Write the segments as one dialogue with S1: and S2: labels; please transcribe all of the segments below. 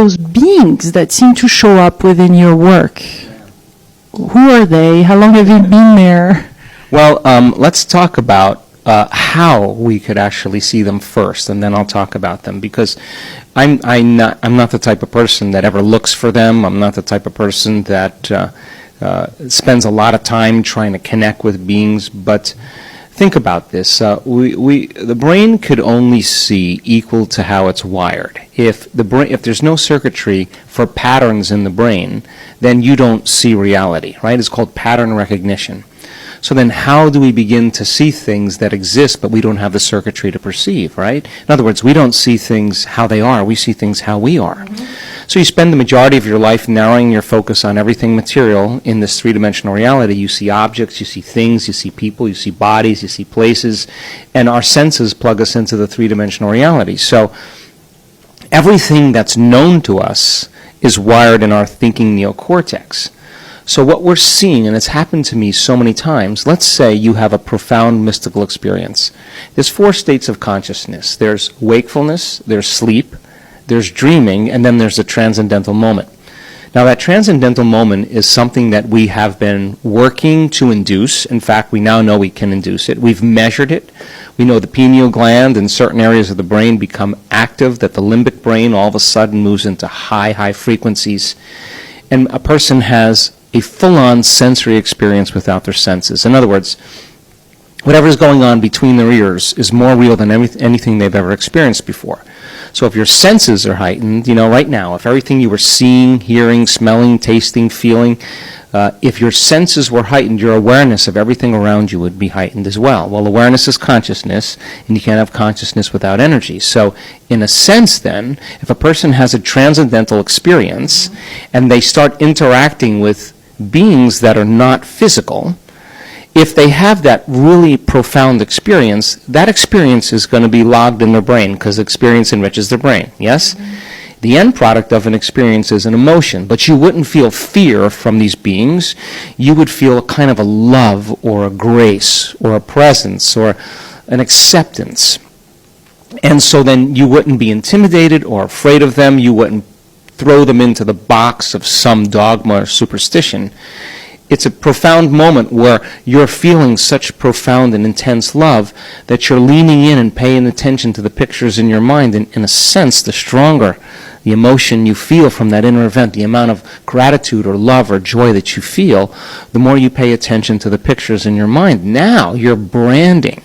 S1: those beings that seem to show up within your work? Who are they? How long have you been there?
S2: Well, let's talk about how we could actually see them first, and then I'll talk about them, because I'm not the type of person that ever looks for them. I'm not the type of person that spends a lot of time trying to connect with beings. But think about this: the brain could only see equal to how it's wired. If there's no circuitry for patterns in the brain, then you don't see reality. Right? It's called pattern recognition. So then how do we begin to see things that exist but we don't have the circuitry to perceive, right? In other words, we don't see things how they are, we see things how we are. Mm-hmm. So you spend the majority of your life narrowing your focus on everything material in this three-dimensional reality. You see objects, you see things, you see people, you see bodies, you see places, and our senses plug us into the three-dimensional reality. So everything that's known to us is wired in our thinking neocortex. So what we're seeing, and it's happened to me so many times, let's say you have a profound mystical experience. There's 4 states of consciousness. There's wakefulness, there's sleep, there's dreaming, and then there's the transcendental moment. Now that transcendental moment is something that we have been working to induce. In fact, we now know we can induce it. We've measured it. We know the pineal gland in certain areas of the brain become active, that the limbic brain all of a sudden moves into high frequencies. And a person has a full-on sensory experience without their senses. In other words, whatever is going on between their ears is more real than anything they've ever experienced before. So if your senses are heightened, right now, if everything you were seeing, hearing, smelling, tasting, feeling, if your senses were heightened, your awareness of everything around you would be heightened as well. Well, awareness is consciousness, and you can't have consciousness without energy. So in a sense then, if a person has a transcendental experience and they start interacting with beings that are not physical, if they have that really profound experience, that experience is going to be logged in their brain, because experience enriches their brain, yes? Mm-hmm. The end product of an experience is an emotion, but you wouldn't feel fear from these beings. You would feel a kind of a love or a grace or a presence or an acceptance. And so then you wouldn't be intimidated or afraid of them. You wouldn't throw them into the box of some dogma or superstition. It's a profound moment where you're feeling such profound and intense love that you're leaning in and paying attention to the pictures in your mind. And in a sense, the stronger the emotion you feel from that inner event, the amount of gratitude or love or joy that you feel, the more you pay attention to the pictures in your mind. Now you're branding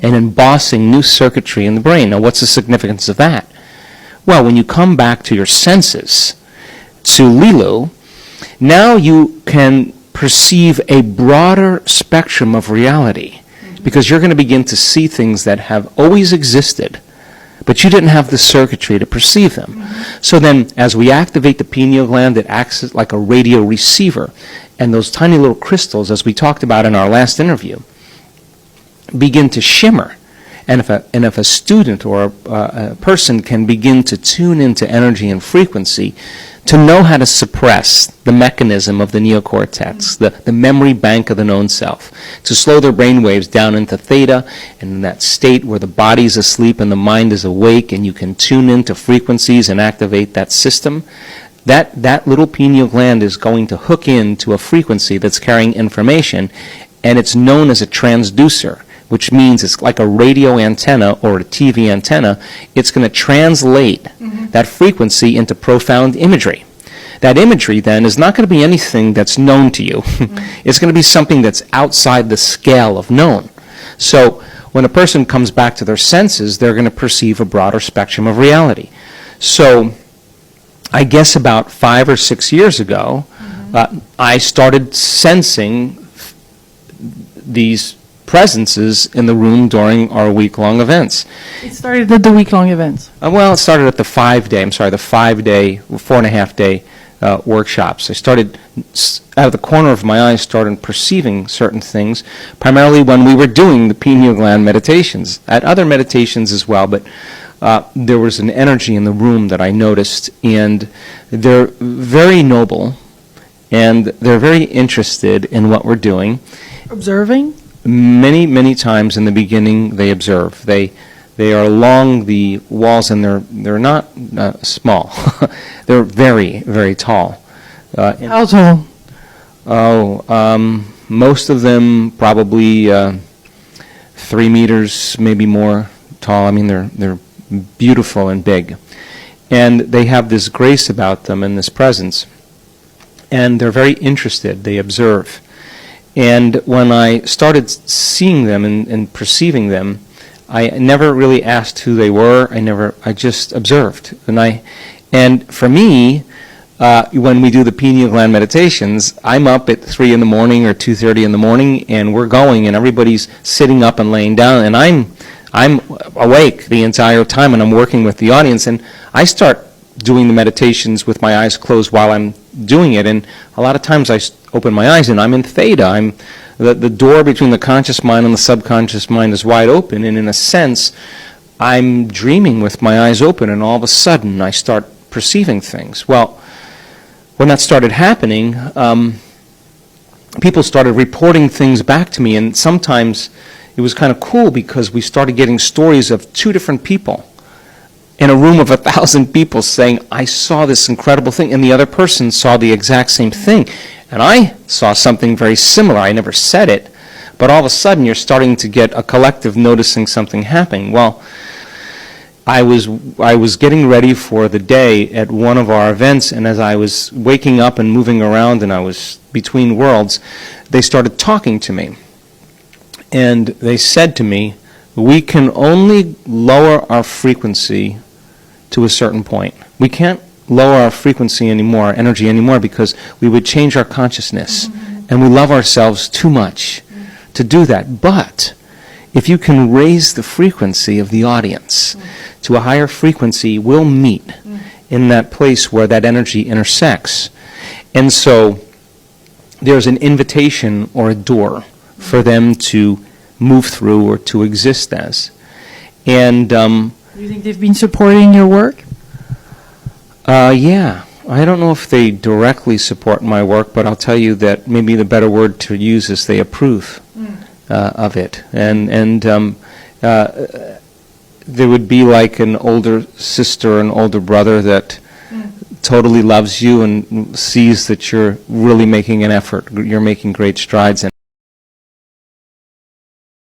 S2: and embossing new circuitry in the brain. Now what's the significance of that? Well, when you come back to your senses, to Lilu, now you can perceive a broader spectrum of reality, because you're going to begin to see things that have always existed, but you didn't have the circuitry to perceive them. So then, as we activate the pineal gland, it acts like a radio receiver, and those tiny little crystals, as we talked about in our last interview, begin to shimmer. And if a student or a person can begin to tune into energy and frequency, to know how to suppress the mechanism of the neocortex, the memory bank of the known self, to slow their brain waves down into theta, and in that state where the body's asleep and the mind is awake, and you can tune into frequencies and activate that system, that little pineal gland is going to hook into a frequency that's carrying information, and it's known as a transducer, which means it's like a radio antenna or a TV antenna. It's going to translate that frequency into profound imagery. That imagery then is not going to be anything that's known to you. It's going to be something that's outside the scale of known. So when a person comes back to their senses, they're going to perceive a broader spectrum of reality. So I guess about 5 or 6 years ago, I started sensing these presences in the room during our week-long events.
S1: It started at the week-long events?
S2: Well, it started at the 5-day, 4.5-day workshops. I started, out of the corner of my eye, started perceiving certain things, primarily when we were doing the pineal gland meditations. At other meditations as well, but there was an energy in the room that I noticed, and they're very noble, and they're very interested in what we're doing.
S1: Observing?
S2: Many times in the beginning, they observe. They They are along the walls, and they're not small. They're very, very tall.
S1: How tall?
S2: Most of them probably 3 meters, maybe more tall. I mean, they're beautiful and big. And they have this grace about them and this presence. And they're very interested. They observe. And when I started seeing them and perceiving them, I never really asked who they were. I just observed. And for me, when we do the pineal gland meditations, I'm up at 3 in the morning or 2:30 in the morning, and we're going, and everybody's sitting up and laying down, and I'm awake the entire time, and I'm working with the audience, and I start doing the meditations with my eyes closed while I'm doing it, and a lot of times I open my eyes, and I'm in theta. The door between the conscious mind and the subconscious mind is wide open, and in a sense, I'm dreaming with my eyes open, and all of a sudden I start perceiving things. Well, when that started happening, people started reporting things back to me, and sometimes it was kind of cool because we started getting stories of 2 different people in a room of 1,000 people saying, I saw this incredible thing, and the other person saw the exact same thing. And I saw something very similar. I never said it, but all of a sudden you're starting to get a collective noticing something happening. Well, I was getting ready for the day at one of our events, and as I was waking up and moving around and I was between worlds, they started talking to me. And they said to me, we can only lower our frequency to a certain point. We can't lower our frequency anymore, our energy anymore, because we would change our consciousness. And we love ourselves too much to do that. But if you can raise the frequency of the audience to a higher frequency, we'll meet in that place where that energy intersects. And so there's an invitation or a door for them to move through or to exist as. And
S1: Do you think they've been supporting your work?
S2: yeah, I don't know if they directly support my work, but I'll tell you that maybe the better word to use is they approve of it. And there would be like an older sister, an older brother that totally loves you and sees that you're really making an effort, you're making great strides.